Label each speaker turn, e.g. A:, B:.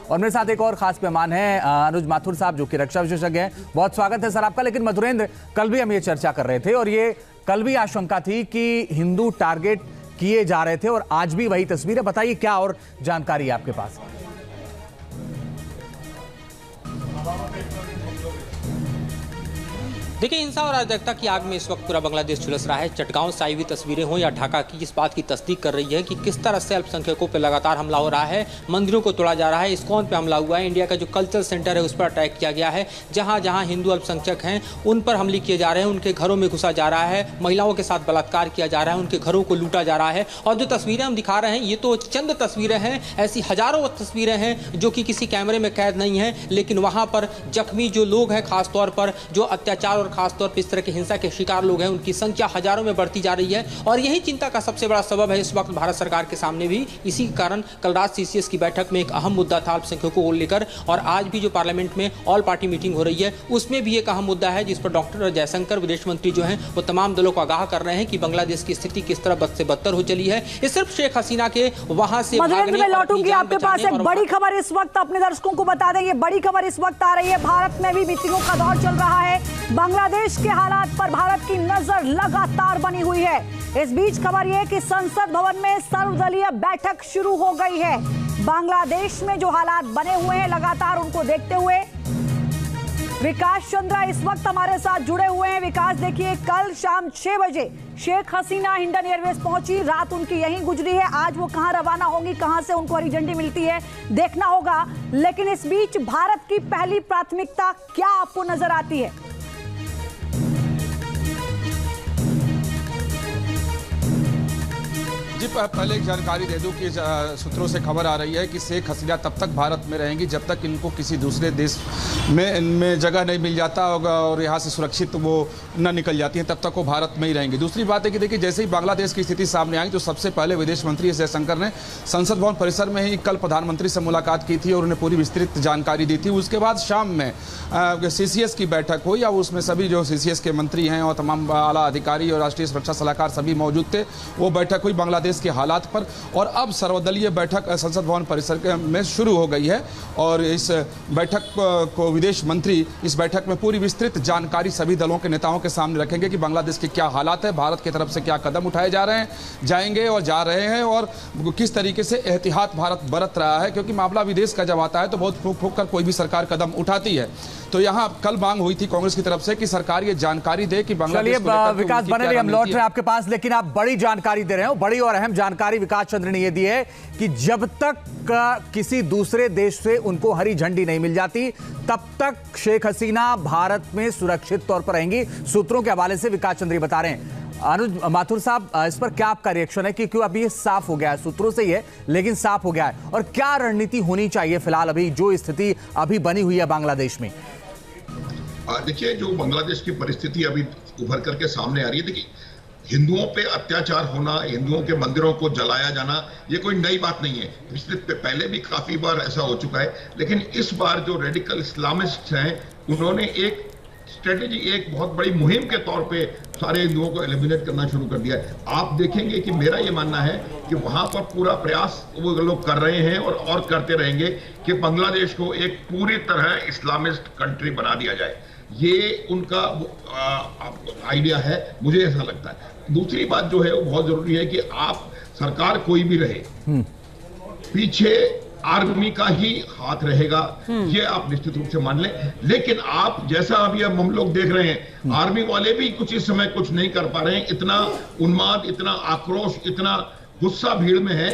A: और मेरे साथ एक और खास मेहमान हैं अनुज माथुर साहब, जो कि रक्षा विशेषज्ञ हैं। बहुत स्वागत है सर आपका। लेकिन मधुरेंद्र, कल भी हम ये चर्चा कर रहे थे और ये कल भी आशंका थी कि हिंदू टारगेट किए जा रहे थे और आज भी वही तस्वीर है। बताइए क्या और जानकारी है आपके पास?
B: देखिए, हिंसा और अराजकता की आग में इस वक्त पूरा बांग्लादेश झुलस रहा है। चटगांव से आई हुई तस्वीरें हों या ढाका की, इस बात की तस्दीक कर रही है कि किस तरह से अल्पसंख्यकों पर लगातार हमला हो रहा है, मंदिरों को तोड़ा जा रहा है, इस्कॉन पे हमला हुआ है, इंडिया का जो कल्चरल सेंटर है उस पर अटैक किया गया है। जहां जहां हिंदू अल्पसंख्यक हैं उन पर हमले किए जा रहे हैं, उनके घरों में घुसा जा रहा है, महिलाओं के साथ बलात्कार किया जा रहा है, उनके घरों को लूटा जा रहा है। और जो तस्वीरें हम दिखा रहे हैं ये तो चंद तस्वीरें हैं, ऐसी हजारों तस्वीरें हैं जो कि किसी कैमरे में कैद नहीं है। लेकिन वहां पर जख्मी जो लोग हैं, खासतौर पर जो अत्याचार और खासतौर पर इस तरह के हिंसा के शिकार लोग हैं, उनकी संख्या हजारों में बढ़ती जा रही है। और यही चिंता का सबसे बड़ा सबब है इस वक्त भारत सरकार के सामने भी। इसी कारण कल रात सीसीएस की बैठक में एक अहम मुद्दा था अल्पसंख्यकों को लेकर, और आज भी जो पार्लियामेंट में ऑल पार्टी मीटिंग हो रही है उसमें भी एक अहम मुद्दा है, जिस पर डॉक्टर जयशंकर विदेश मंत्री जो हैं वो तमाम दलों को आगाह कर रहे हैं कि बांग्लादेश की स्थिति किस तरह बद से बदतर हो चली है। ये सिर्फ शेख हसीना के वहां से
C: लौटूंगी आपके पास एक बड़ी खबर इस वक्त अपने दर्शकों को बता दें। ये बड़ी खबर इस वक्त आ रही है, भारत में भी मीटिंगों का दौर चल रहा है। बांग्लादेश के हालात पर भारत की नजर लगातार बनी हुई है। इस बीच खबर यह कि संसद भवन में सर्वदलीय बैठक शुरू हो गई है। बांग्लादेश में जो हालात बने हुए हैं लगातार उनको देखते हुए विकास चंद्रा इस वक्त हमारे साथ जुड़े हुए हैं। विकास, देखिए कल शाम 6 बजे शेख हसीना इंडियन एयरवेज पहुंची, रात उनकी यहीं गुजरी है। आज वो कहां रवाना होंगी, कहां से उनको हरी झंडी मिलती है, देखना होगा। लेकिन इस बीच भारत की पहली प्राथमिकता क्या आपको नजर आती है?
D: जी, पहले एक जानकारी दे दूं कि सूत्रों से खबर आ रही है कि शेख हसीना तब तक भारत में रहेंगी जब तक इनको किसी दूसरे देश में इनमें जगह नहीं मिल जाता होगा और यहाँ से सुरक्षित वो न निकल जाती हैं, तब तक वो भारत में ही रहेंगी। दूसरी बात है कि देखिए, जैसे ही बांग्लादेश की स्थिति सामने आई तो सबसे पहले विदेश मंत्री एस जयशंकर ने संसद भवन परिसर में ही कल प्रधानमंत्री से मुलाकात की थी और उन्हें पूरी विस्तृत जानकारी दी थी। उसके बाद शाम में सीसीएस की बैठक हुई और उसमें सभी जो सीसीएस के मंत्री हैं और तमाम आला अधिकारी और राष्ट्रीय सुरक्षा सलाहकार सभी मौजूद थे। वो बैठक हुई बांग्लादेश के हालात पर, और अब सर्वदलीय बैठक संसद भवन परिसर में शुरू हो गई है। और इस बैठक को विदेश मंत्री इस बैठक में पूरी विस्तृत जानकारी सभी दलों के नेताओं के सामने रखेंगे कि बांग्लादेश के क्या हालात है, भारत की तरफ से क्या कदम उठाए जा रहे हैं, जाएंगे और जा रहे हैं, और किस तरीके से एहतियात भारत बरत रहा है। क्योंकि मामला विदेश का जब आता है तो बहुत फूंक फूंक कर कोई भी सरकार कदम उठाती है। तो यहाँ कल मांग हुई थी कांग्रेस की तरफ से कि सरकार ये जानकारी दे कि बांग्लादेश
A: विकास बने, हम लौट रहे हैं आपके पास, लेकिन आप बड़ी जानकारी दे रहे हो। बड़ी और अहम जानकारी विकास चंद्र ने यह दी है कि जब तक किसी दूसरे देश से उनको हरी झंडी नहीं मिल जाती तब तक शेख हसीना भारत में सुरक्षित तौर पर रहेंगी। सूत्रों के हवाले से विकास चंद्र बता रहे हैं। अनुज माथुर साहब, इस पर क्या आपका रिएक्शन है? क्योंकि अभी ये साफ हो गया है, सूत्रों से ही है लेकिन साफ हो गया है, और क्या रणनीति होनी चाहिए फिलहाल अभी जो स्थिति अभी बनी हुई है बांग्लादेश में?
E: देखिए, जो बांग्लादेश की परिस्थिति अभी उभर करके सामने आ रही है, देखिए हिंदुओं पे अत्याचार होना, हिंदुओं के मंदिरों को जलाया जाना, ये कोई नई बात नहीं है। पिछले पहले भी काफी बार ऐसा हो चुका है। लेकिन इस बार जो रेडिकल इस्लामिस्ट हैं उन्होंने एक स्ट्रेटेजी, एक बहुत बड़ी मुहिम के तौर पे सारे हिंदुओं को एलिमिनेट करना शुरू कर दिया है। आप देखेंगे कि मेरा ये मानना है कि वहां पर पूरा प्रयास वो लोग कर रहे हैं और करते रहेंगे कि बांग्लादेश को एक पूरी तरह इस्लामिस्ट कंट्री बना दिया जाए। ये उनका आइडिया है, मुझे ऐसा लगता है। दूसरी बात जो है वो बहुत जरूरी है कि आप सरकार कोई भी रहे, पीछे आर्मी का ही हाथ रहेगा, ये आप निश्चित रूप से मान लें। लेकिन आप जैसा अभी अब हम लोग देख रहे हैं, आर्मी वाले भी कुछ इस समय कुछ नहीं कर पा रहे हैं। इतना उन्माद, इतना आक्रोश, इतना गुस्सा भीड़ में है।